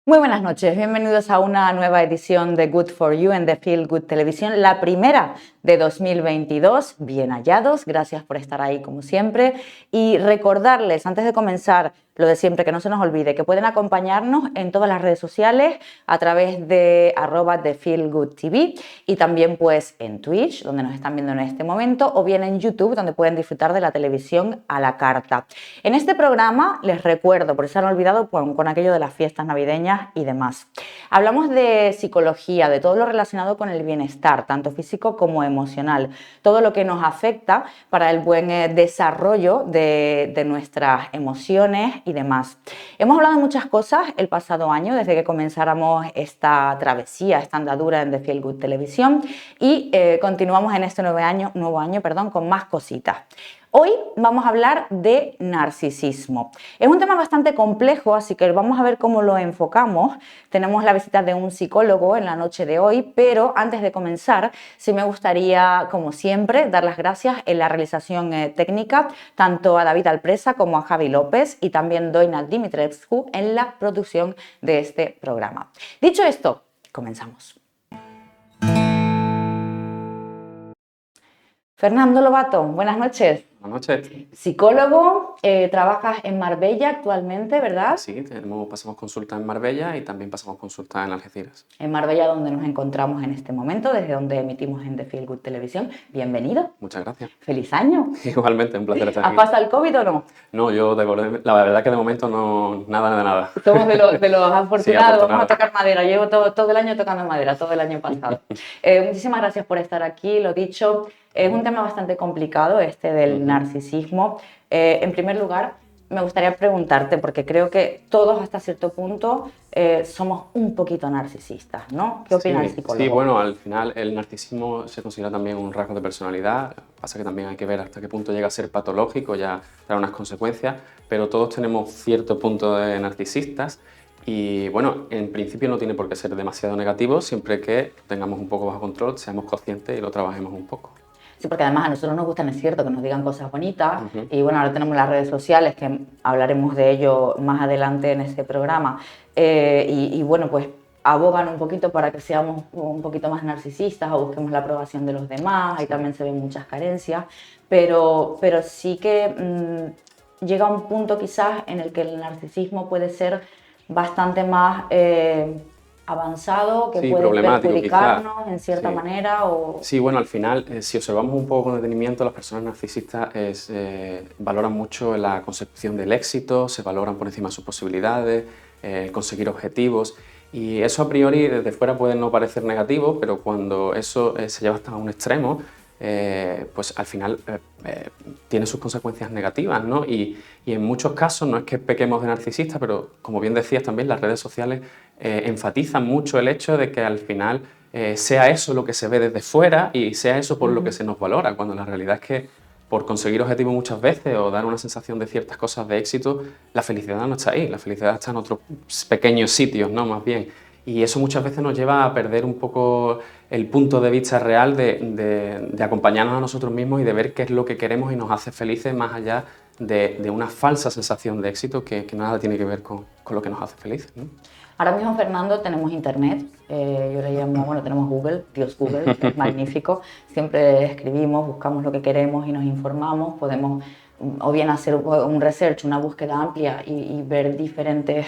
Muy buenas noches, bienvenidos a una nueva edición de Good for You en The Feel Good Televisión, la primera de 2022. Bien hallados, gracias por estar ahí como siempre y recordarles antes de comenzar lo de siempre, que no se nos olvide, que pueden acompañarnos en todas las redes sociales a través de @TheFeelGoodTV y también pues en Twitch, donde nos están viendo en este momento, o bien en YouTube, donde pueden disfrutar de la televisión a la carta. En este programa, les recuerdo, por si se han olvidado, con aquello de las fiestas navideñas y demás. Hablamos de psicología, de todo lo relacionado con el bienestar, tanto físico como emocional, todo lo que nos afecta para el buen desarrollo de nuestras emociones y demás. Hemos hablado de muchas cosas el pasado año, desde que comenzáramos esta travesía, esta andadura en The Feel Good Televisión, y continuamos en este nuevo año, con más cositas. Hoy vamos a hablar de narcisismo. Es un tema bastante complejo, así que vamos a ver cómo lo enfocamos. Tenemos la visita de un psicólogo en la noche de hoy, pero antes de comenzar, sí me gustaría, como siempre, dar las gracias en la realización técnica, tanto a David Alpresa como a Javi López y también Doina Dimitrevscu en la producción de este programa. Dicho esto, comenzamos. Fernando Lobato, buenas noches. Buenas noches. Psicólogo, trabajas en Marbella actualmente, ¿verdad? Sí, pasamos consulta en Marbella y también pasamos consulta en Algeciras. En Marbella, donde nos encontramos en este momento, desde donde emitimos en The Feel Good Televisión. Bienvenido. Muchas gracias. ¡Feliz año! Igualmente, un placer estar ¿Has aquí. pasado el COVID o no? No, la verdad que de momento no, nada de nada. Somos de los afortunados, Sí, afortunado. Vamos a tocar madera. Llevo todo el año tocando madera, todo el año pasado. Muchísimas gracias por estar aquí, lo dicho. Es un tema bastante complicado este del narcisismo. En primer lugar, me gustaría preguntarte, porque creo que todos hasta cierto punto somos un poquito narcisistas, ¿no? ¿Qué opina el psicólogo? Sí, bueno, al final el narcisismo se considera también un rasgo de personalidad. Pasa que también hay que ver hasta qué punto llega a ser patológico, ya trae unas consecuencias, pero todos tenemos cierto punto de narcisistas. Y bueno, en principio no tiene por qué ser demasiado negativo, siempre que tengamos un poco bajo control, seamos conscientes y lo trabajemos un poco. Sí, porque además a nosotros nos gustan, es cierto, que nos digan cosas bonitas. Y bueno, ahora tenemos las redes sociales, que hablaremos de ello más adelante en este programa. Y bueno, pues abogan un poquito para que seamos un poquito más narcisistas o busquemos la aprobación de los demás. Ahí también se ven muchas carencias. Pero sí que llega un punto quizás en el que el narcisismo puede ser bastante más avanzado, que puede perjudicarnos quizás en cierta manera. Sí, bueno, al final, si observamos un poco con detenimiento, las personas narcisistas valoran mucho la consecución del éxito, se valoran por encima de sus posibilidades, conseguir objetivos, y eso a priori desde fuera puede no parecer negativo, pero cuando eso se lleva hasta un extremo, pues al final tiene sus consecuencias negativas, ¿no? Y en muchos casos no es que pequemos de narcisistas, pero como bien decías también, las redes sociales enfatizan mucho el hecho de que al final sea eso lo que se ve desde fuera y sea eso por lo que se nos valora, cuando la realidad es que por conseguir objetivos muchas veces o dar una sensación de ciertas cosas de éxito, la felicidad no está ahí, la felicidad está en otros pequeños sitios, ¿no? Más bien. Y eso muchas veces nos lleva a perder un poco el punto de vista real de acompañarnos a nosotros mismos y de ver qué es lo que queremos y nos hace felices más allá de una falsa sensación de éxito que nada tiene que ver con lo que nos hace felices, ¿no? Ahora mismo, Fernando, tenemos internet, yo le llamo, bueno, tenemos Google, Dios Google, que es magnífico. Siempre escribimos, buscamos lo que queremos y nos informamos. Podemos o bien hacer un research, una búsqueda amplia y ver diferentes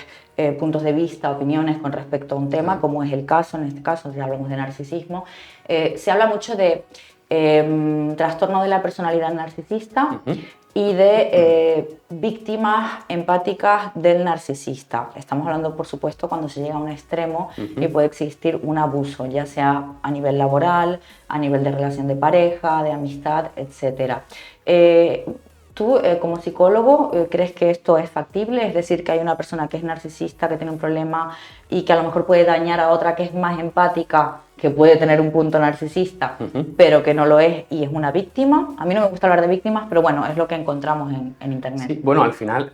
puntos de vista, opiniones con respecto a un tema, como es el caso, en este caso, si hablamos de narcisismo. Se habla mucho de trastorno de la personalidad narcisista y de víctimas empáticas del narcisista. Estamos hablando, por supuesto, cuando se llega a un extremo y puede existir un abuso, ya sea a nivel laboral, a nivel de relación de pareja, de amistad, etc. ¿Tú, como psicólogo, crees que esto es factible? Es decir, que hay una persona que es narcisista, que tiene un problema y que a lo mejor puede dañar a otra que es más empática, que puede tener un punto narcisista, pero que no lo es y es una víctima. A mí no me gusta hablar de víctimas, pero bueno, es lo que encontramos en Internet. Sí, bueno, al final,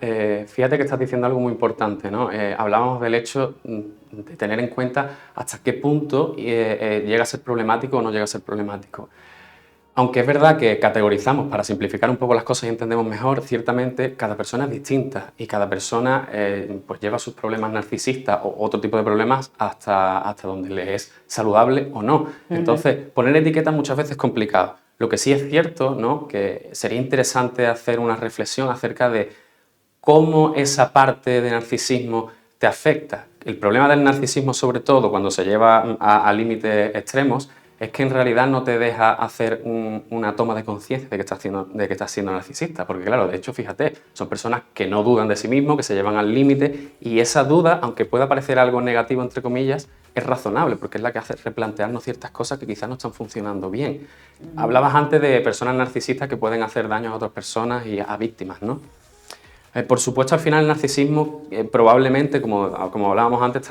fíjate que estás diciendo algo muy importante, ¿no? Hablábamos del hecho de tener en cuenta hasta qué punto llega a ser problemático o no llega a ser problemático. Aunque es verdad que categorizamos para simplificar un poco las cosas y entendemos mejor, ciertamente cada persona es distinta y cada persona pues lleva sus problemas narcisistas o otro tipo de problemas hasta donde le es saludable o no. Entonces, poner etiquetas muchas veces es complicado. Lo que sí es cierto, ¿no?, que sería interesante hacer una reflexión acerca de cómo esa parte de narcisismo te afecta. El problema del narcisismo, sobre todo cuando se lleva a límites extremos, es que en realidad no te deja hacer una toma de conciencia de que estás siendo narcisista. Porque claro, de hecho, fíjate, son personas que no dudan de sí mismos, que se llevan al límite, y esa duda, aunque pueda parecer algo negativo, entre comillas, es razonable, porque es la que hace replantearnos ciertas cosas que quizás no están funcionando bien. Hablabas antes de personas narcisistas que pueden hacer daño a otras personas y a víctimas, ¿no? Por supuesto, al final el narcisismo probablemente, como hablábamos antes,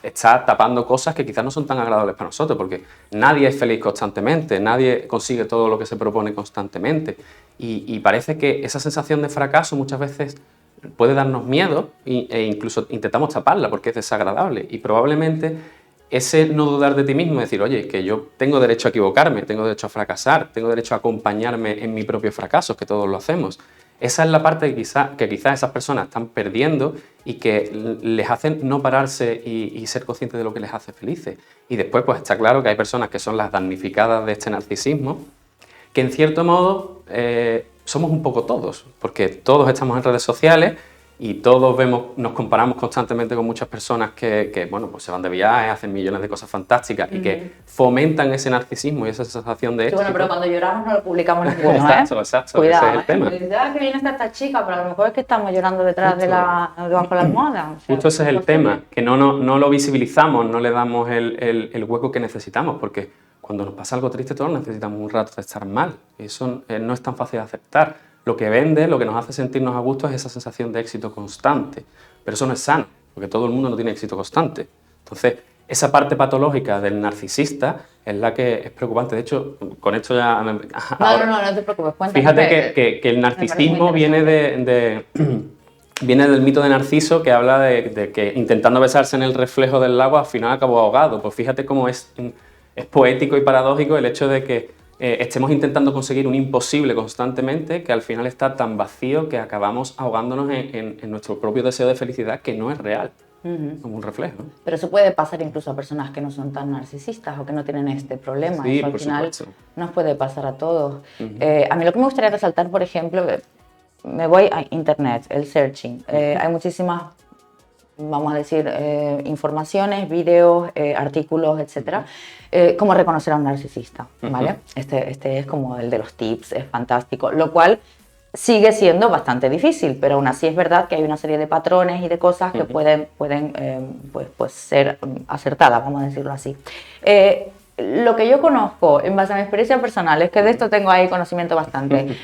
está tapando cosas que quizás no son tan agradables para nosotros, porque nadie es feliz constantemente, nadie consigue todo lo que se propone constantemente. Y parece que esa sensación de fracaso muchas veces puede darnos miedo e incluso intentamos taparla porque es desagradable. Y probablemente ese no dudar de ti mismo, decir, oye, que yo tengo derecho a equivocarme, tengo derecho a fracasar, tengo derecho a acompañarme en mi propio fracaso, que todos lo hacemos. Esa es la parte que quizás esas personas están perdiendo y que les hacen no pararse y ser conscientes de lo que les hace felices. Y después, pues está claro que hay personas que son las damnificadas de este narcisismo, que en cierto modo somos un poco todos, porque todos estamos en redes sociales y todos nos comparamos constantemente con muchas personas que bueno, pues se van de viaje, hacen millones de cosas fantásticas y que fomentan ese narcisismo y esa sensación de éxito. Bueno, pero cuando lloramos no lo publicamos ninguno, Exacto, Cuidado, ese es el tema. Que viene esta chica, pero a lo mejor es que estamos llorando detrás debajo de la almohada. O sea, justo ese es el tema, que no lo visibilizamos, no le damos el hueco que necesitamos, porque cuando nos pasa algo triste todos necesitamos un rato de estar mal. Eso no es tan fácil de aceptar. Lo que vende, lo que nos hace sentirnos a gusto es esa sensación de éxito constante. Pero eso no es sano, porque todo el mundo no tiene éxito constante. Entonces, esa parte patológica del narcisista es la que es preocupante. De hecho, con esto ya... No te preocupes, cuéntame. Fíjate que el narcisismo viene viene del mito de Narciso, que habla de que intentando besarse en el reflejo del lago al final acabó ahogado. Pues fíjate cómo es poético y paradójico el hecho de que estemos intentando conseguir un imposible constantemente, que al final está tan vacío que acabamos ahogándonos en nuestro propio deseo de felicidad, que no es real, como un reflejo. Pero eso puede pasar incluso a personas que no son tan narcisistas o que no tienen este problema. Sí, eso al por final supuesto. nos puede pasar a todos. A mí lo que me gustaría resaltar, por ejemplo, me voy a internet, el searching. Hay muchísimas, vamos a decir, informaciones, vídeos, artículos, etcétera. Cómo reconocer a un narcisista, ¿vale? Este es como el de los tips, es fantástico, lo cual sigue siendo bastante difícil, pero aún así es verdad que hay una serie de patrones y de cosas que pueden pues ser acertadas, vamos a decirlo así. Lo que yo conozco en base a mi experiencia personal es que de esto tengo ahí conocimiento bastante.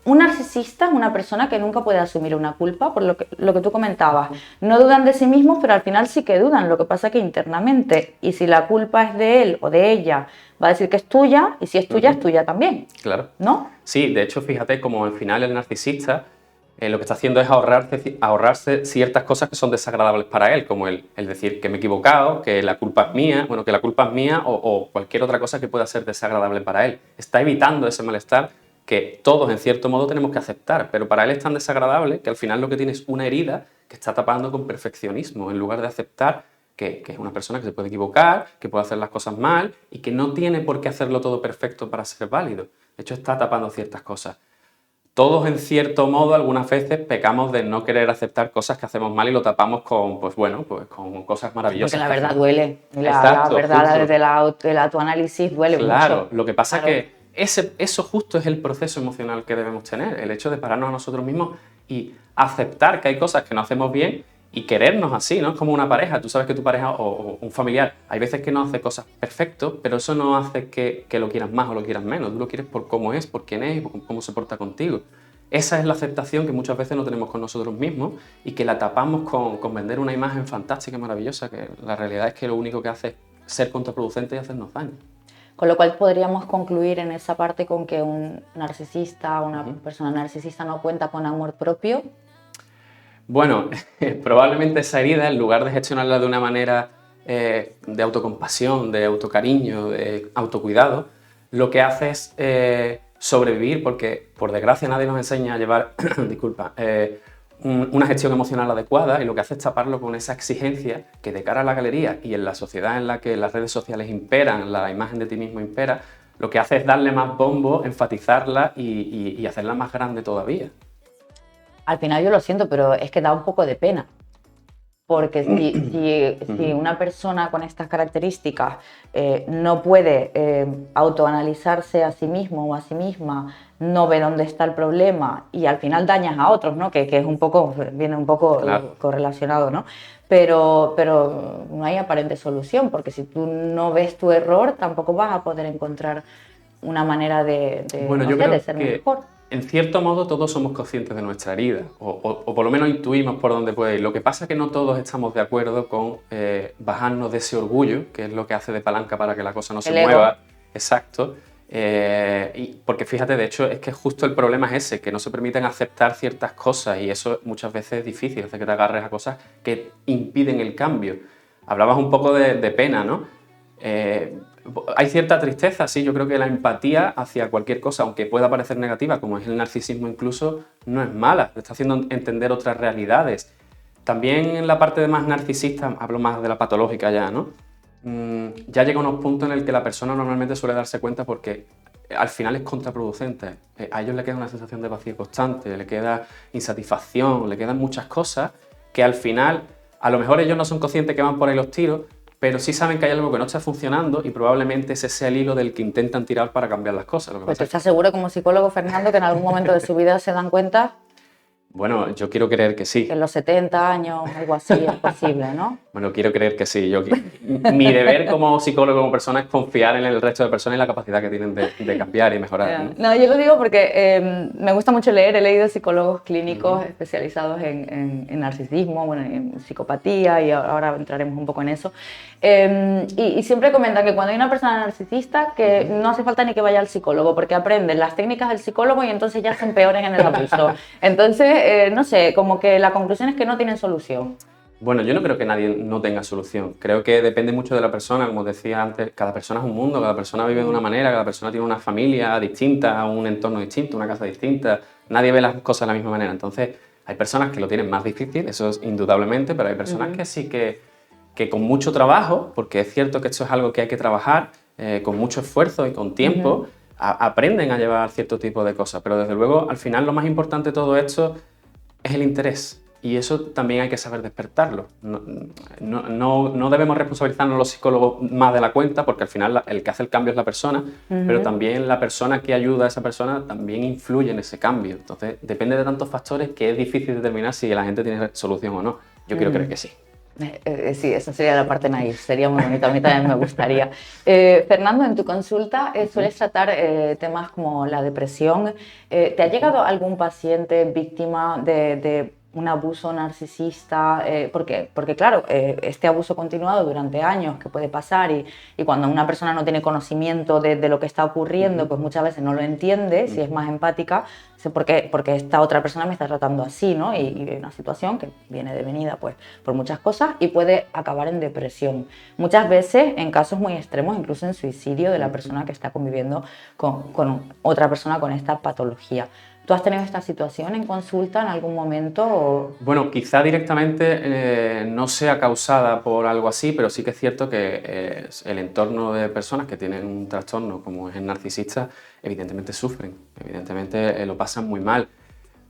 Un narcisista es una persona que nunca puede asumir una culpa, por lo que tú comentabas. No dudan de sí mismos, pero al final sí que dudan. Lo que pasa es que internamente, y si la culpa es de él o de ella, va a decir que es tuya, y si es tuya, es tuya también. Claro. ¿No? Sí, de hecho, fíjate como al final el narcisista lo que está haciendo es ahorrarse ciertas cosas que son desagradables para él, como el decir que me he equivocado, que la culpa es mía, que la culpa es mía o cualquier otra cosa que pueda ser desagradable para él. Está evitando ese malestar que todos, en cierto modo, tenemos que aceptar, pero para él es tan desagradable que al final lo que tiene es una herida que está tapando con perfeccionismo, en lugar de aceptar que es una persona que se puede equivocar, que puede hacer las cosas mal y que no tiene por qué hacerlo todo perfecto para ser válido. De hecho, está tapando ciertas cosas. Todos, en cierto modo, algunas veces pecamos de no querer aceptar cosas que hacemos mal y lo tapamos con cosas maravillosas. Porque la verdad duele. Exacto, la verdad justo. del autoanálisis duele mucho. Claro, lo que pasa es que eso justo es el proceso emocional que debemos tener, el hecho de pararnos a nosotros mismos y aceptar que hay cosas que no hacemos bien y querernos así, ¿no? Es como una pareja, tú sabes que tu pareja o un familiar, hay veces que no hace cosas perfectas, pero eso no hace que lo quieras más o lo quieras menos, tú lo quieres por cómo es, por quién es y por cómo se porta contigo. Esa es la aceptación que muchas veces no tenemos con nosotros mismos y que la tapamos con vender una imagen fantástica y maravillosa, que la realidad es que lo único que hace es ser contraproducente y hacernos daño. Con lo cual podríamos concluir en esa parte con que un narcisista, una persona narcisista no cuenta con amor propio. Bueno, probablemente esa herida, en lugar de gestionarla de una manera de autocompasión, de autocariño, de autocuidado, lo que hace es sobrevivir, porque por desgracia nadie nos enseña a llevar, disculpa, una gestión emocional adecuada, y lo que hace es taparlo con esa exigencia que de cara a la galería y en la sociedad en la que las redes sociales imperan, la imagen de ti mismo impera, lo que hace es darle más bombo, enfatizarla y hacerla más grande todavía. Al final yo lo siento, pero es que da un poco de pena. Porque si una persona con estas características no puede autoanalizarse a sí mismo o a sí misma, no ve dónde está el problema y al final dañas a otros, ¿no? Que es un poco, viene un poco Claro. correlacionado, ¿no? Pero no hay aparente solución, porque si tú no ves tu error, tampoco vas a poder encontrar una manera Bueno, no yo sé, creo de ser que mejor. en cierto modo todos somos conscientes de nuestra herida, o por lo menos intuimos por dónde puede ir. Lo que pasa es que no todos estamos de acuerdo con bajarnos de ese orgullo, que es lo que hace de palanca para que la cosa no se mueva. Exacto. Porque fíjate, de hecho, es que justo el problema es ese, que no se permiten aceptar ciertas cosas, y eso muchas veces es difícil, hace que te agarres a cosas que impiden el cambio. Hablabas un poco de pena, ¿no? Hay cierta tristeza, sí, yo creo que la empatía hacia cualquier cosa, aunque pueda parecer negativa, como es el narcisismo incluso, no es mala, te está haciendo entender otras realidades. También en la parte de más narcisista, hablo más de la patológica ya, ¿no? Ya llega a unos puntos en el que la persona normalmente suele darse cuenta porque al final es contraproducente. A ellos le queda una sensación de vacío constante, le queda insatisfacción, le quedan muchas cosas que al final, a lo mejor ellos no son conscientes que van por ahí los tiros, pero sí saben que hay algo que no está funcionando y probablemente ese sea el hilo del que intentan tirar para cambiar las cosas. Pues tú estás seguro como psicólogo, Fernando, que en algún momento de su vida se dan cuenta. Bueno, yo quiero creer que sí. Que en los 70 años, algo así, es posible, ¿no? Bueno, quiero creer que sí. Mi deber como psicólogo, como persona, es confiar en el resto de personas y la capacidad que tienen de cambiar y mejorar. No, yo lo digo porque me gusta mucho leer. He leído psicólogos clínicos especializados en narcisismo, bueno, en psicopatía, y ahora entraremos un poco en eso. Y siempre comentan que cuando hay una persona narcisista, que no hace falta ni que vaya al psicólogo, porque aprenden las técnicas del psicólogo y entonces ya son peores en el abuso. Entonces, no sé, como que la conclusión es que no tienen solución. Bueno, yo no creo que nadie no tenga solución. Creo que depende mucho de la persona, como decía antes, cada persona es un mundo, cada persona vive de una manera, cada persona tiene una familia distinta, un entorno distinto, una casa distinta, nadie ve las cosas de la misma manera. Entonces, hay personas que lo tienen más difícil, eso es indudablemente, pero hay personas que sí que con mucho trabajo, porque es cierto que esto es algo que hay que trabajar, con mucho esfuerzo y con tiempo, aprenden a llevar cierto tipo de cosas. Pero desde luego, al final, lo más importante de todo esto es el interés. Y eso también hay que saber despertarlo. No debemos responsabilizarnos los psicólogos más de la cuenta, porque al final el que hace el cambio es la persona, pero también la persona que ayuda a esa persona también influye en ese cambio. Entonces, depende de tantos factores que es difícil determinar si la gente tiene solución o no. Yo quiero creer que sí. Sí, esa sería la parte naif, sería muy bonito, a mí también me gustaría. Fernando, en tu consulta sueles tratar temas como la depresión. ¿Te ha llegado algún paciente víctima de un abuso narcisista? Porque claro, este abuso continuado durante años que puede pasar, y cuando una persona no tiene conocimiento de lo que está ocurriendo, pues muchas veces no lo entiende, si es más empática, porque esta otra persona me está tratando así, ¿no? Y una situación que viene devenida pues, por muchas cosas y puede acabar en depresión. Muchas veces en casos muy extremos, incluso en suicidio de la persona que está conviviendo con otra persona con esta patología. ¿Tú has tenido esta situación en consulta en algún momento? ¿O? Bueno, quizá directamente no sea causada por algo así, pero sí que es cierto que el entorno de personas que tienen un trastorno como es el narcisista, evidentemente sufren, evidentemente lo pasan muy mal.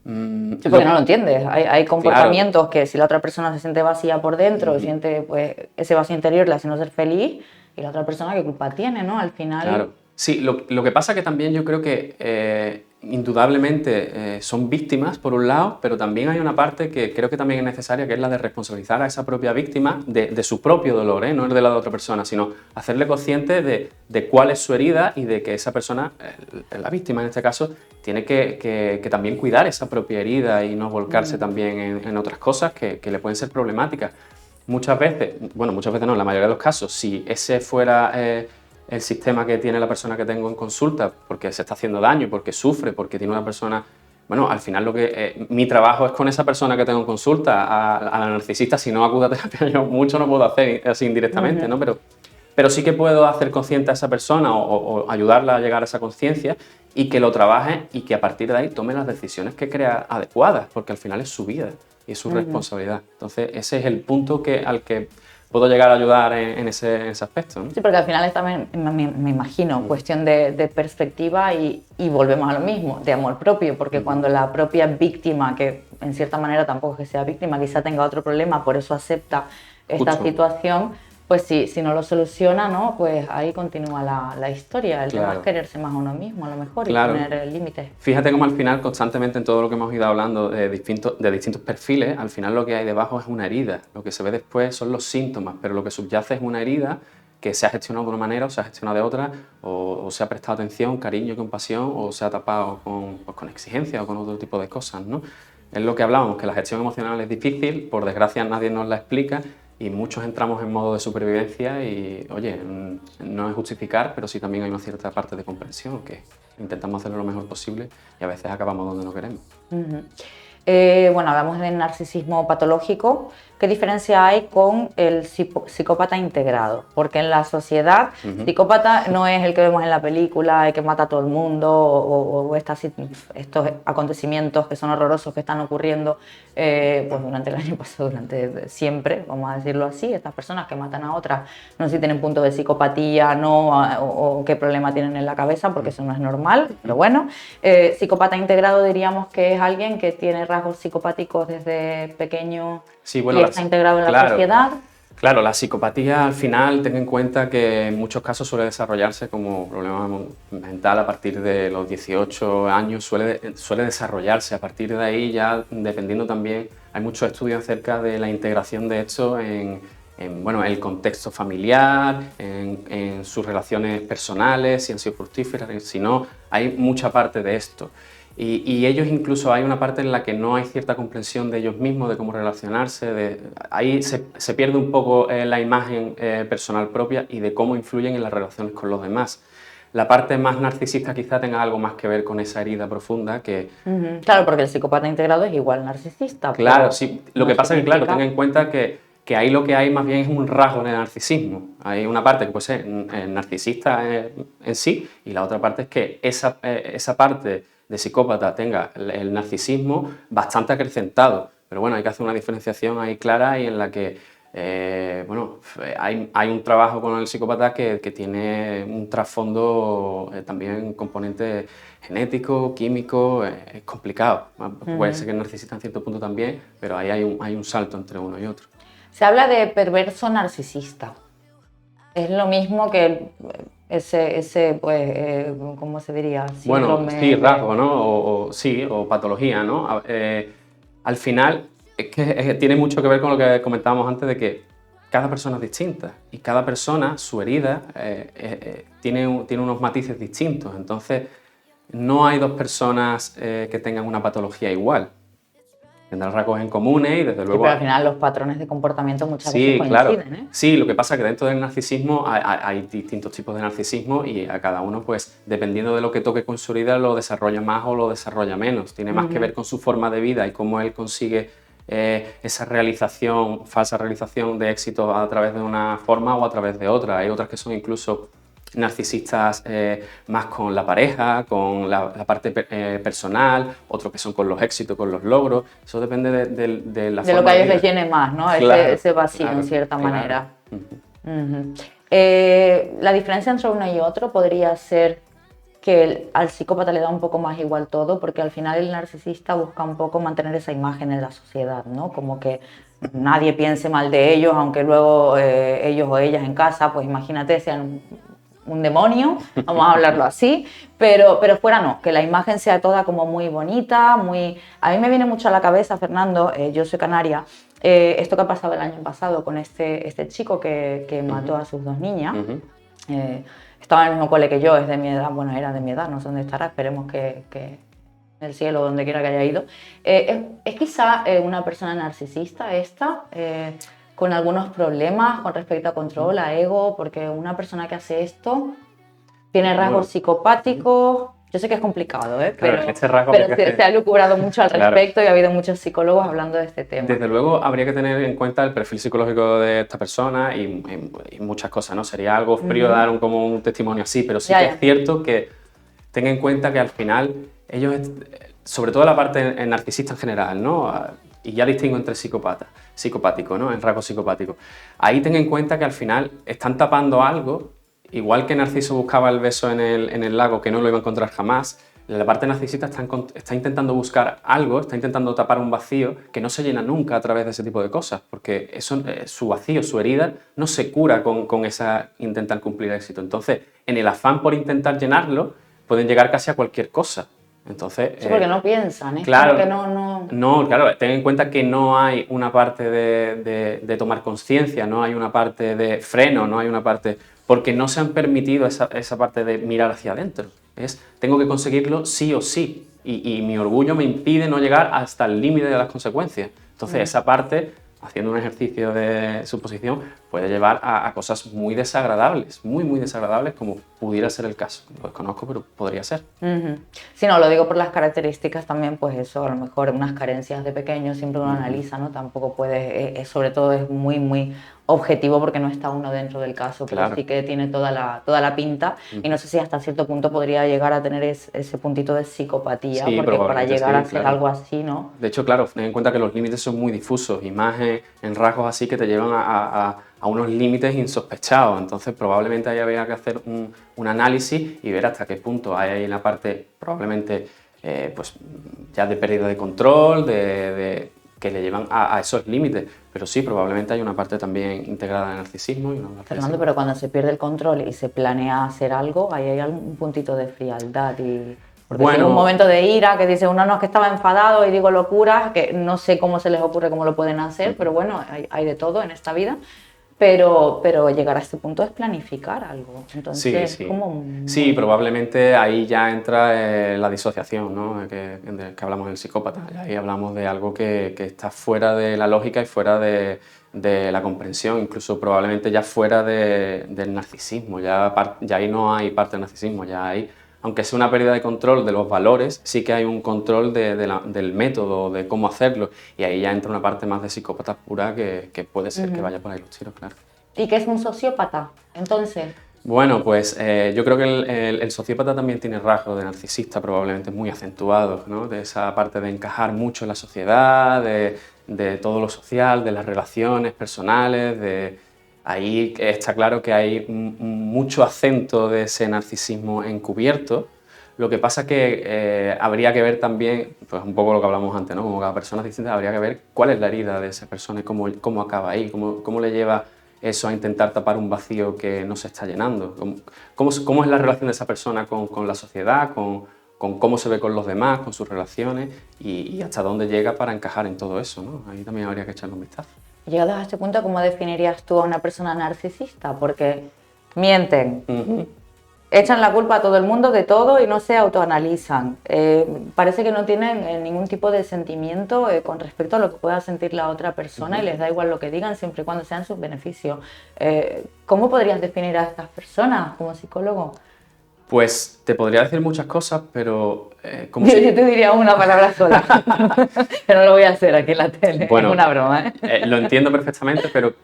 Sí, porque no lo entiendes. Hay comportamientos, claro, que si la otra persona se siente vacía por dentro, siente pues, ese vacío interior, le hace no ser feliz, y la otra persona qué culpa tiene, ¿no? Al final... Claro. Sí, lo que pasa que también yo creo que indudablemente son víctimas por un lado, pero también hay una parte que creo que también es necesaria, que es la de responsabilizar a esa propia víctima de su propio dolor, no el de la de otra persona, sino hacerle consciente de cuál es su herida y de que esa persona, la víctima en este caso, tiene que también cuidar esa propia herida y no volcarse también en otras cosas que le pueden ser problemáticas. Muchas veces no, en la mayoría de los casos, si ese fuera el sistema que tiene la persona que tengo en consulta, porque se está haciendo daño, porque sufre, porque tiene una persona... Bueno, al final mi trabajo es con esa persona que tengo en consulta, a la narcisista, si no acudo a terapia, yo mucho no puedo hacer así indirectamente, ¿no? Pero pero sí que puedo hacer consciente a esa persona o ayudarla a llegar a esa conciencia y que lo trabaje y que a partir de ahí tome las decisiones que crea adecuadas, porque al final es su vida y es su responsabilidad. Entonces, ese es el punto al que puedo llegar a ayudar en ese aspecto, ¿no? Sí, porque al final es también, me imagino, cuestión de perspectiva y volvemos a lo mismo, de amor propio, porque cuando la propia víctima, que en cierta manera tampoco es que sea víctima, quizá tenga otro problema, por eso acepta esta situación, pues si no lo soluciona, ¿no? Pues ahí continúa la historia. El tema es quererse más a uno mismo, a lo mejor, y poner límites. Fíjate cómo al final, constantemente en todo lo que hemos ido hablando de distintos perfiles, al final lo que hay debajo es una herida. Lo que se ve después son los síntomas, pero lo que subyace es una herida que se ha gestionado de una manera o se ha gestionado de otra, o se ha prestado atención, cariño, compasión, o se ha tapado con exigencia o con otro tipo de cosas, ¿no? Es lo que hablábamos, que la gestión emocional es difícil, por desgracia nadie nos la explica, y muchos entramos en modo de supervivencia y, oye, no es justificar, pero sí también hay una cierta parte de comprensión, que intentamos hacerlo lo mejor posible y a veces acabamos donde no queremos. Bueno, hablamos del narcisismo patológico. ¿Qué diferencia hay con el psicópata integrado? Porque en la sociedad, psicópata no es el que vemos en la película, el que mata a todo el mundo, o estos acontecimientos que son horrorosos que están ocurriendo pues durante el año pasado, durante siempre, vamos a decirlo así. Estas personas que matan a otras, no sé si tienen punto de psicopatía, no, o qué problema tienen en la cabeza, porque eso no es normal, pero bueno. Psicópata integrado diríamos que es alguien que tiene rasgos psicopáticos desde pequeño, sí, bueno, y está integrado en la sociedad. Claro, la psicopatía al final, ten en cuenta que en muchos casos suele desarrollarse como problema mental a partir de los 18 años, suele desarrollarse. A partir de ahí ya, dependiendo también, hay muchos estudios acerca de la integración de esto en el contexto familiar, en sus relaciones personales, si han sido fructíferas, si no, hay mucha parte de esto. Y ellos incluso hay una parte en la que no hay cierta comprensión de ellos mismos, de cómo relacionarse, ahí se pierde un poco la imagen personal propia y de cómo influyen en las relaciones con los demás. La parte más narcisista quizá tenga algo más que ver con esa herida profunda que... Claro, porque el psicópata integrado es igual narcisista. Claro, sí. Lo que pasa es que, claro, ten en cuenta que ahí lo que hay más bien es un rasgo de narcisismo. Hay una parte que puede ser narcisista en sí, y la otra parte es que esa parte de psicópata tenga el narcisismo bastante acrecentado. Pero bueno, hay que hacer una diferenciación ahí clara y en la que hay un trabajo con el psicópata que tiene un trasfondo también componente genético, químico, es complicado. Puede ser que necesitan cierto punto también, pero ahí hay un salto entre uno y otro. Se habla de perverso narcisista. Es lo mismo que ese ¿cómo se diría? Bueno, sí, rasgo, ¿no? O patología, ¿no? Al final, es que tiene mucho que ver con lo que comentábamos antes de que cada persona es distinta y cada persona, su herida, tiene unos matices distintos. Entonces, no hay dos personas que tengan una patología igual. Tendrán rasgos en comunes y desde luego... Sí, pero al final los patrones de comportamiento muchas veces coinciden, claro. Sí, lo que pasa es que dentro del narcisismo hay distintos tipos de narcisismo y a cada uno, pues, dependiendo de lo que toque con su herida, lo desarrolla más o lo desarrolla menos. Tiene más que ver con su forma de vida y cómo él consigue esa realización, falsa realización de éxito a través de una forma o a través de otra. Hay otras que son incluso narcisistas más con la pareja, con la parte personal, otros que son con los éxitos, con los logros. Eso depende de la forma de lo que a ellos vida. les llene más, ¿no? Claro, ese vacío, en cierta manera. La diferencia entre uno y otro podría ser que al psicópata le da un poco más igual todo, porque al final el narcisista busca un poco mantener esa imagen en la sociedad, ¿no? Como que nadie piense mal de ellos, aunque luego ellos o ellas en casa, pues imagínate, sean un demonio, vamos a hablarlo así, pero fuera no, que la imagen sea toda como muy bonita, muy... A mí me viene mucho a la cabeza, Fernando, yo soy canaria, esto que ha pasado el año pasado con este chico que mató a sus dos niñas. Estaba en el mismo cole que yo, es de mi edad, bueno, era de mi edad, no sé dónde estará, esperemos que en el cielo, donde quiera que haya ido. Es quizá una persona narcisista esta, con algunos problemas con respecto a control, a ego, porque una persona que hace esto tiene rasgos psicopáticos. Yo sé que es complicado, Claro, pero, este rasgo pero se ha lucubrado mucho al Claro. respecto y ha habido muchos psicólogos hablando de este tema. Desde luego habría que tener en cuenta el perfil psicológico de esta persona y muchas cosas, ¿no? Sería algo frío dar como un testimonio así, pero sí que es cierto que ten en cuenta que al final ellos, sobre todo la parte narcisista en general, ¿no? Y ya distingo entre psicopático, ¿no? En rasgos psicopáticos. Ahí ten en cuenta que al final están tapando algo, igual que Narciso buscaba el beso en el lago que no lo iba a encontrar jamás. La parte narcisista está intentando buscar algo, está intentando tapar un vacío que no se llena nunca a través de ese tipo de cosas, porque eso, su vacío, su herida, no se cura con esa intentar cumplir éxito. Entonces, en el afán por intentar llenarlo, pueden llegar casi a cualquier cosa. Entonces, sí, porque no piensan, es claro, como que no, claro, ten en cuenta que no hay una parte de tomar conciencia, no hay una parte de freno, no hay una parte... porque no se han permitido esa parte de mirar hacia adentro. Tengo que conseguirlo sí o sí, y mi orgullo me impide no llegar hasta el límite de las consecuencias. Entonces, esa parte, haciendo un ejercicio de suposición, puede llevar a cosas muy desagradables, muy desagradables, como pudiera ser el caso. Lo desconozco, pero podría ser. Sí, no, lo digo por las características también, pues eso, a lo mejor unas carencias de pequeño siempre uno analiza, ¿no? Tampoco puede, sobre todo es muy objetivo porque no está uno dentro del caso, pero Claro. sí que tiene toda la pinta y no sé si hasta cierto punto podría llegar a tener ese puntito de psicopatía, Sí, porque para probablemente llegar sí, a ser claro. algo así, ¿no? De hecho, claro, ten en cuenta que los límites son muy difusos, y más en rasgos así que te llevan a unos límites insospechados. Entonces, probablemente ahí habría que hacer un análisis y ver hasta qué punto hay ahí la parte probablemente pues ya de pérdida de control, que le llevan a esos límites. Pero sí, probablemente hay una parte también integrada de narcisismo. Y una parte Fernando, pero cuando se pierde el control y se planea hacer algo, ahí hay algún puntito de frialdad y... Porque Bueno, si es un momento de ira, que dice uno no, es que estaba enfadado y digo locuras, que no sé cómo se les ocurre, cómo lo pueden hacer, pero bueno, hay de todo en esta vida. Pero llegar a este punto es planificar algo. Entonces, sí. como... Sí, probablemente ahí ya entra la disociación, ¿no? que hablamos del psicópata. Y ahí hablamos de algo que está fuera de la lógica y fuera de la comprensión, incluso probablemente ya fuera del narcisismo. Ya ahí no hay parte del narcisismo, ya hay, aunque sea una pérdida de control de los valores, sí que hay un control del método, de cómo hacerlo, y ahí ya entra una parte más de psicópata pura que puede ser que vaya por ahí los tiros, claro. ¿Y qué es un sociópata? Entonces... Bueno, pues yo creo que el sociópata también tiene rasgos de narcisista probablemente muy acentuados, ¿no? De esa parte de encajar mucho en la sociedad, de todo lo social, de las relaciones personales, ahí está claro que hay mucho acento de ese narcisismo encubierto. Lo que pasa que habría que ver también, pues un poco lo que hablamos antes, ¿no? Como cada persona es distinta, habría que ver cuál es la herida de esa persona y cómo acaba ahí, cómo le lleva eso a intentar tapar un vacío que no se está llenando. ¿Cómo es la relación de esa persona con la sociedad, con cómo se ve con los demás, con sus relaciones y hasta dónde llega para encajar en todo eso, ¿no? Ahí también habría que echarle un vistazo. Llegados a este punto, ¿cómo definirías tú a una persona narcisista? Porque mienten, echan la culpa a todo el mundo de todo y no se autoanalizan. Parece que no tienen ningún tipo de sentimiento con respecto a lo que pueda sentir la otra persona y les da igual lo que digan siempre y cuando sea en su beneficio. ¿Cómo podrías definir a estas personas como psicólogo? Pues te podría decir muchas cosas, pero... Yo te diría una palabra sola, pero no lo voy a hacer aquí en la tele, bueno, es una broma. Lo entiendo perfectamente, pero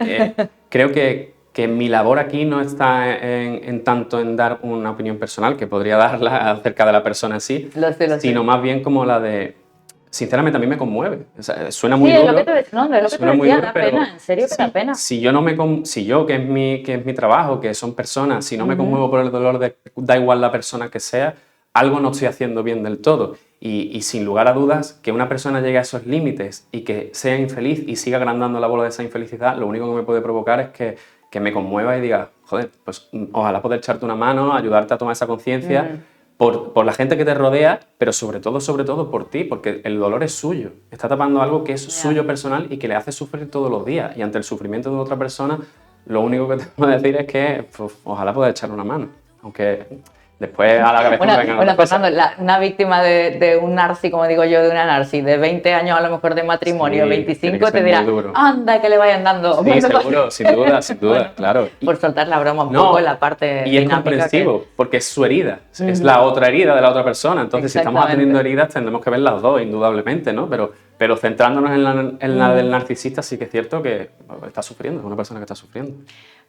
creo que mi labor aquí no está en tanto en dar una opinión personal, que podría darla acerca de la persona en sí, Lo sé. sino más bien como la de... Sinceramente, a mí me conmueve. O sea, suena muy sí, duro. Es lo que te decía, da pena, en serio que da pena. Si yo, que es mi trabajo, que son personas, si no me conmuevo por el dolor de da igual la persona que sea, algo no estoy haciendo bien del todo. Y sin lugar a dudas, que una persona llegue a esos límites y que sea infeliz y siga agrandando la bola de esa infelicidad, lo único que me puede provocar es que me conmueva y diga, joder, pues ojalá poder echarte una mano, ayudarte a tomar esa conciencia, por la gente que te rodea, pero sobre todo por ti, porque el dolor es suyo. Está tapando algo que es suyo personal y que le hace sufrir todos los días. Y ante el sufrimiento de otra persona, lo único que te puedo decir es que pues, ojalá poder echarle una mano. Aunque Después a la cabeza Bueno, me vengan otras cosas. Fernando, una víctima de un narci, como digo yo, de una narci, de 20 años a lo mejor de matrimonio, Sí, tiene que 25, ser te muy dirá, duro. anda, que le vayan dando. Sí, seguro, sin duda, sin duda, Bueno, claro. por soltar la broma un No, poco, la parte y es dinámica comprensivo, que... porque es su herida, es la otra herida de la otra persona. Entonces, si estamos atendiendo Exactamente. heridas, tendremos que ver las dos, indudablemente, ¿no? Pero centrándonos en la del narcisista, sí que es cierto que está sufriendo, es una persona que está sufriendo.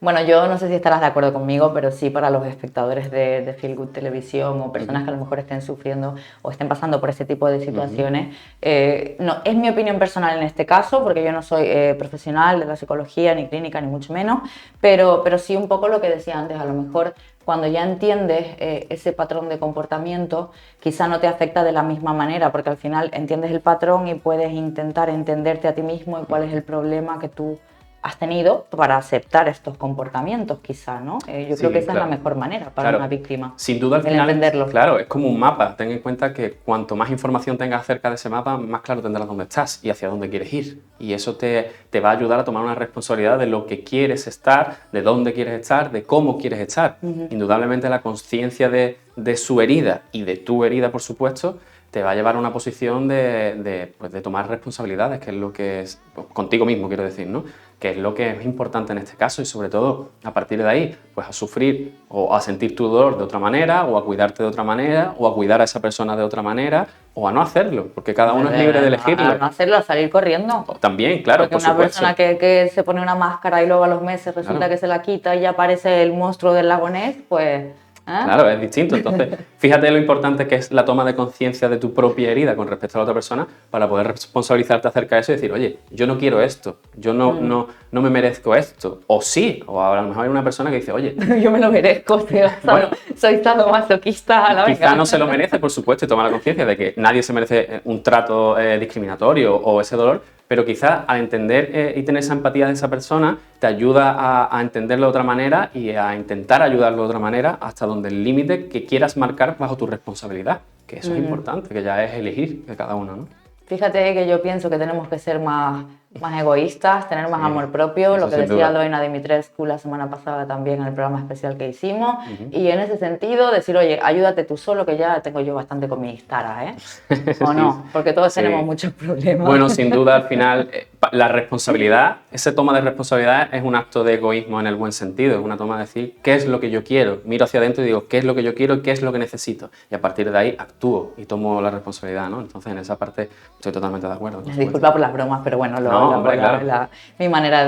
Bueno, yo no sé si estarás de acuerdo conmigo, pero sí para los espectadores de Feel Good Televisión o personas que a lo mejor estén sufriendo o estén pasando por ese tipo de situaciones, no, es mi opinión personal en este caso, porque yo no soy profesional de la psicología, ni clínica, ni mucho menos, pero sí un poco lo que decía antes, a lo mejor cuando ya entiendes ese patrón de comportamiento, quizá no te afecta de la misma manera, porque al final entiendes el patrón y puedes intentar entenderte a ti mismo y cuál es el problema que tú has tenido para aceptar estos comportamientos, quizá, ¿no? Yo creo que esa es la mejor manera para una víctima. Sin duda, al el final, entenderlo. claro, es como un mapa. Ten en cuenta que cuanto más información tengas acerca de ese mapa, más claro tendrás dónde estás y hacia dónde quieres ir. Y eso te va a ayudar a tomar una responsabilidad de lo que quieres estar, de dónde quieres estar, de cómo quieres estar. Indudablemente, la conciencia de su herida y de tu herida, por supuesto, te va a llevar a una posición de tomar responsabilidades, que es lo que es, contigo mismo, quiero decir, ¿no? Que es lo que es importante en este caso y sobre todo a partir de ahí pues a sufrir o a sentir tu dolor de otra manera o a cuidarte de otra manera o a cuidar a esa persona de otra manera o a no hacerlo, porque cada uno es libre de elegirlo. A no hacerlo, a salir corriendo. También, claro, porque por una supuesto. persona que se pone una máscara y luego a los meses resulta Claro. que se la quita y ya aparece el monstruo del lago Ness, pues... Claro, es distinto. Entonces, fíjate lo importante que es la toma de conciencia de tu propia herida con respecto a la otra persona para poder responsabilizarte acerca de eso y decir, oye, yo no quiero esto, yo no me merezco esto. O sí, o a lo mejor hay una persona que dice, oye, yo me lo merezco, tío. Bueno, soy sadomasoquista a la quizá venga. no se lo merece, por supuesto, y toma la conciencia de que nadie se merece un trato discriminatorio o ese dolor, pero quizás al entender y tener esa empatía de esa persona te ayuda a entenderlo de otra manera y a intentar ayudarlo de otra manera hasta donde el límite que quieras marcar bajo tu responsabilidad, que eso es importante, que ya es elegir de cada uno, ¿no? Fíjate que yo pienso que tenemos que ser más egoístas, tener más amor propio, lo que decía Doina Dimitrescu la semana pasada también en el programa especial que hicimos, y en ese sentido decir, oye, ayúdate tú solo, que ya tengo yo bastante con mis taras, ¿eh? ¿O no? Porque todos tenemos muchos problemas. Bueno, sin duda, al final, la responsabilidad, esa toma de responsabilidad es un acto de egoísmo en el buen sentido, es una toma de decir, ¿qué es lo que yo quiero? Miro hacia adentro y digo, ¿qué es lo que yo quiero y qué es lo que necesito? Y a partir de ahí actúo y tomo la responsabilidad, ¿no? Entonces, en esa parte estoy totalmente de acuerdo. Disculpa por las bromas, pero bueno, mi manera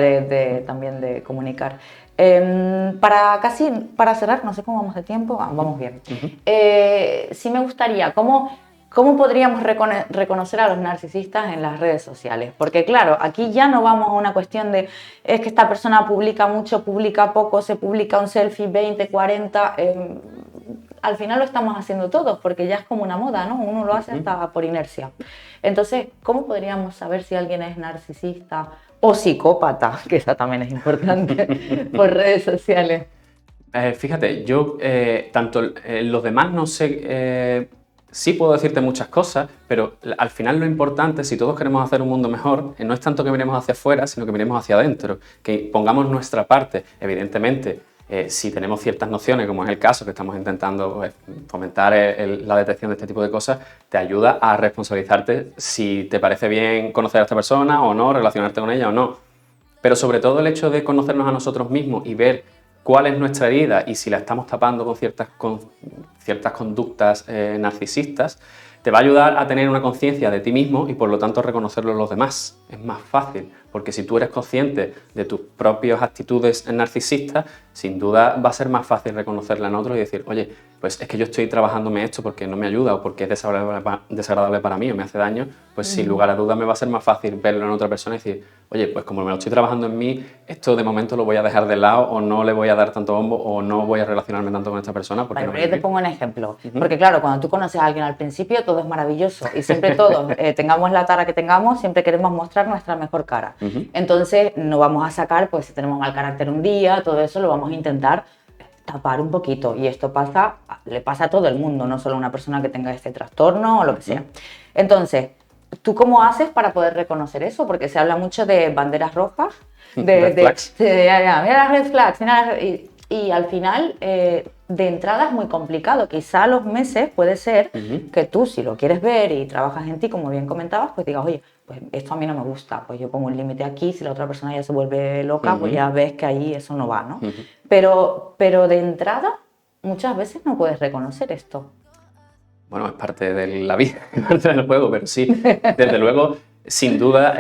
también de comunicar. Para cerrar, no sé cómo vamos de tiempo, vamos bien. Sí me gustaría, ¿cómo podríamos reconocer a los narcisistas en las redes sociales? Porque claro, aquí ya no vamos a una cuestión de es que esta persona publica mucho, publica poco, se publica un selfie 20, 40... al final lo estamos haciendo todos, porque ya es como una moda, ¿no? Uno lo hace hasta por inercia. Entonces, ¿cómo podríamos saber si alguien es narcisista o psicópata? Que esa también es importante, por redes sociales. Fíjate, yo tanto los demás no sé... sí puedo decirte muchas cosas, pero al final lo importante, si todos queremos hacer un mundo mejor, no es tanto que miremos hacia afuera, sino que miremos hacia adentro, que pongamos nuestra parte. Evidentemente, si tenemos ciertas nociones, como es el caso, que estamos intentando fomentar la detección de este tipo de cosas, te ayuda a responsabilizarte si te parece bien conocer a esta persona o no, relacionarte con ella o no. Pero sobre todo el hecho de conocernos a nosotros mismos y ver cuál es nuestra herida y si la estamos tapando con ciertas conductas narcisistas, te va a ayudar a tener una conciencia de ti mismo y por lo tanto reconocerlo en los demás. Es más fácil, porque si tú eres consciente de tus propias actitudes narcisistas, sin duda va a ser más fácil reconocerla en otros y decir, oye, pues es que yo estoy trabajándome esto porque no me ayuda o porque es desagradable para mí o me hace daño, pues sin lugar a dudas me va a ser más fácil verlo en otra persona y decir, oye, pues como me lo estoy trabajando en mí, esto de momento lo voy a dejar de lado o no le voy a dar tanto bombo o no voy a relacionarme tanto con esta persona. Porque bueno, yo te pongo un ejemplo, porque claro, cuando tú conoces a alguien al principio todo es maravilloso y siempre todos, tengamos la tara que tengamos, siempre queremos mostrar nuestra mejor cara. Entonces no vamos a sacar, pues si tenemos mal carácter un día, todo eso lo vamos a intentar tapar un poquito, y esto le pasa a todo el mundo, no solo a una persona que tenga este trastorno o lo que sea. Entonces, ¿tú cómo haces para poder reconocer eso? Porque se habla mucho de banderas rojas, red flags. mira las red flags, y al final de entrada es muy complicado. Quizá a los meses puede ser que tú, si lo quieres ver y trabajas en ti, como bien comentabas, pues digas, oye, pues esto a mí no me gusta, pues yo pongo un límite aquí, si la otra persona ya se vuelve loca, pues ya ves que ahí eso no va, ¿no? Pero de entrada, muchas veces no puedes reconocer esto. Bueno, es parte de la vida, es parte del juego, pero sí, desde luego, sin duda,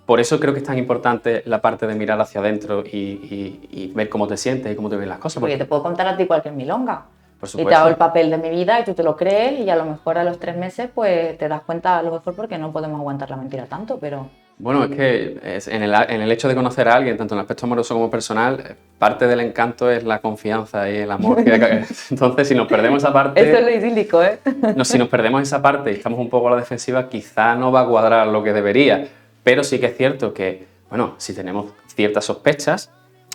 por eso creo que es tan importante la parte de mirar hacia adentro y ver cómo te sientes y cómo te ven las cosas. Porque te puedo contar a ti cualquier milonga. Por Y te hago el supuesto. papel de mi vida y tú te lo crees y a lo mejor a los 3 meses pues te das cuenta a lo mejor porque no podemos aguantar la mentira tanto, pero... Bueno, es que en el hecho de conocer a alguien, tanto en el aspecto amoroso como personal, parte del encanto es la confianza y el amor. Entonces, si nos perdemos esa parte... Eso es lo idílico, ¿eh? No, si nos perdemos esa parte y estamos un poco a la defensiva, quizá no va a cuadrar lo que debería. Pero sí que es cierto que, bueno, si tenemos ciertas sospechas,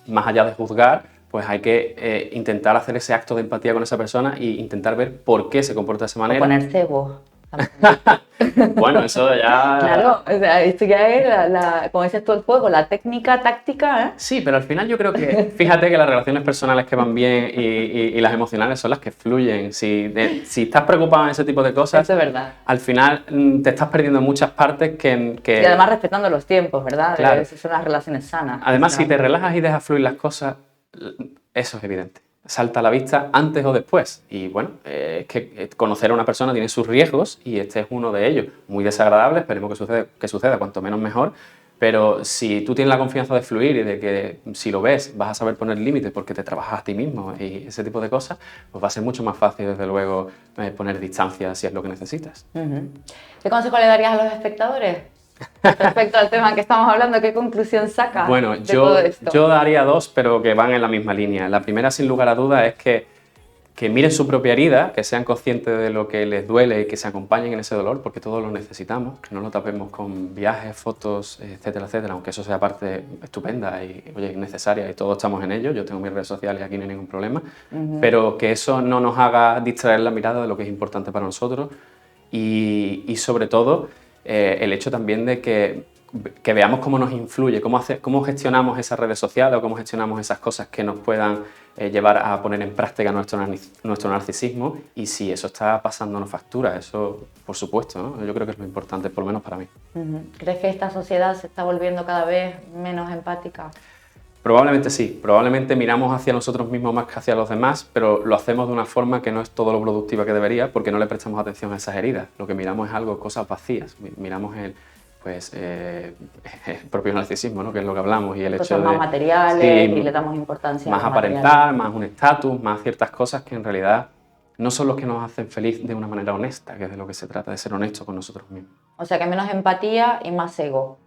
más allá de juzgar, pues hay que intentar hacer ese acto de empatía con esa persona e intentar ver por qué se comporta de esa O manera. poner cebo. Bueno, eso ya... Claro, o sea, esto ya es, como dices tú, el juego, la técnica táctica, ¿eh? Sí, pero al final yo creo que, fíjate que las relaciones personales que van bien y las emocionales son las que fluyen. Si estás preocupado en ese tipo de cosas, Eso es verdad. al final te estás perdiendo muchas partes que... Y además respetando los tiempos, ¿verdad? Claro. Esas son las relaciones sanas. Además, si te relajas y dejas fluir las cosas, eso es evidente. Salta a la vista antes o después. Y bueno, es que conocer a una persona tiene sus riesgos y este es uno de ellos. Muy desagradable, esperemos que suceda cuanto menos mejor. Pero si tú tienes la confianza de fluir y de que si lo ves vas a saber poner límites porque te trabajas a ti mismo y ese tipo de cosas, pues va a ser mucho más fácil, desde luego, poner distancia si es lo que necesitas. ¿Qué consejo le darías a los espectadores respecto al tema que estamos hablando? ¿Qué conclusión sacas Bueno, de todo esto? yo daría dos, pero que van en la misma línea. La primera, sin lugar a dudas, es que miren su propia herida, que sean conscientes de lo que les duele y que se acompañen en ese dolor, porque todos lo necesitamos, que no lo tapemos con viajes, fotos, etcétera, etcétera, aunque eso sea parte estupenda y oye, necesaria y todos estamos en ello. Yo tengo mis redes sociales y aquí no hay ningún problema, pero que eso no nos haga distraer la mirada de lo que es importante para nosotros y sobre todo el hecho también de que veamos cómo nos influye, cómo gestionamos esas redes sociales o cómo gestionamos esas cosas que nos puedan llevar a poner en práctica nuestro narcisismo y si eso está pasándonos factura, eso por supuesto, ¿no? Yo creo que es lo importante, por lo menos para mí. ¿Crees que esta sociedad se está volviendo cada vez menos empática? Probablemente sí, probablemente miramos hacia nosotros mismos más que hacia los demás, pero lo hacemos de una forma que no es todo lo productiva que debería porque no le prestamos atención a esas heridas. Lo que miramos es algo, cosas vacías, miramos el propio narcisismo, ¿no? Que es lo que hablamos, y el Cosas hecho de... más materiales y le damos importancia más a lo aparentar, material. más un estatus, más ciertas cosas que en realidad no son los que nos hacen feliz de una manera honesta, que es de lo que se trata, de ser honesto con nosotros mismos. O sea que menos empatía y más ego.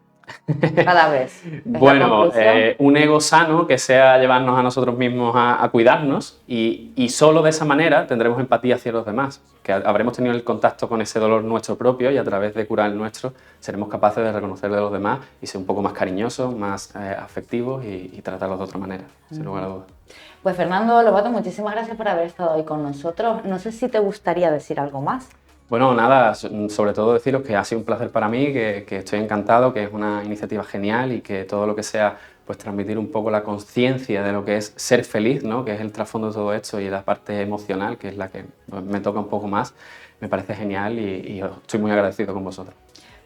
Cada vez. ¿Es la Bueno, conclusión? un ego sano que sea llevarnos a nosotros mismos a cuidarnos y solo de esa manera tendremos empatía hacia los demás, que habremos tenido el contacto con ese dolor nuestro propio y a través de curar el nuestro seremos capaces de reconocer de los demás y ser un poco más cariñosos, más afectivos y tratarlos de otra manera, sin lugar a dudas. Pues Fernando Lobato, muchísimas gracias por haber estado hoy con nosotros. No sé si te gustaría decir algo más. Bueno, nada, sobre todo deciros que ha sido un placer para mí, que estoy encantado, que es una iniciativa genial y que todo lo que sea pues transmitir un poco la conciencia de lo que es ser feliz, ¿no? Que es el trasfondo de todo esto y la parte emocional, que es la que me toca un poco más, me parece genial y estoy muy agradecido con vosotros.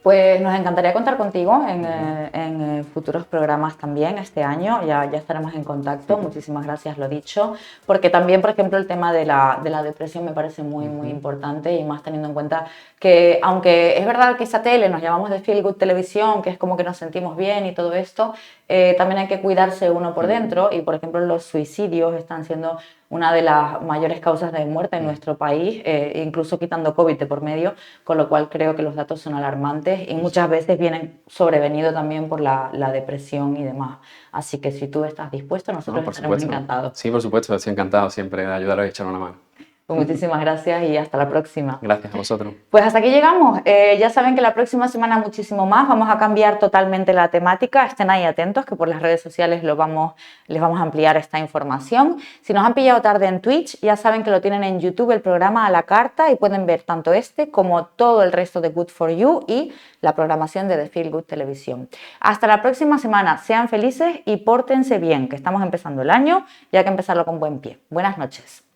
Pues nos encantaría contar contigo en futuros programas también este año, ya estaremos en contacto, muchísimas gracias, lo dicho, porque también, por ejemplo, el tema de la depresión me parece muy importante y más teniendo en cuenta que, aunque es verdad que esa tele nos llamamos de Feel Good Televisión, que es como que nos sentimos bien y todo esto, también hay que cuidarse uno por dentro y, por ejemplo, los suicidios están siendo una de las mayores causas de muerte en nuestro país, incluso quitando COVID de por medio, con lo cual creo que los datos son alarmantes y muchas veces vienen sobrevenido también por la depresión y demás. Así que si tú estás dispuesto, nosotros estaremos encantados. Sí, por supuesto, estoy encantado siempre de ayudaros y echar una mano. Pues muchísimas gracias y hasta la próxima. Gracias a vosotros. Pues hasta aquí llegamos. Ya saben que la próxima semana muchísimo más. Vamos a cambiar totalmente la temática. Estén ahí atentos que por las redes sociales les vamos a ampliar esta información. Si nos han pillado tarde en Twitch, ya saben que lo tienen en YouTube el programa a la carta y pueden ver tanto este como todo el resto de Good for You y la programación de The Feel Good Televisión. Hasta la próxima semana. Sean felices y pórtense bien, que estamos empezando el año y hay que empezarlo con buen pie. Buenas noches.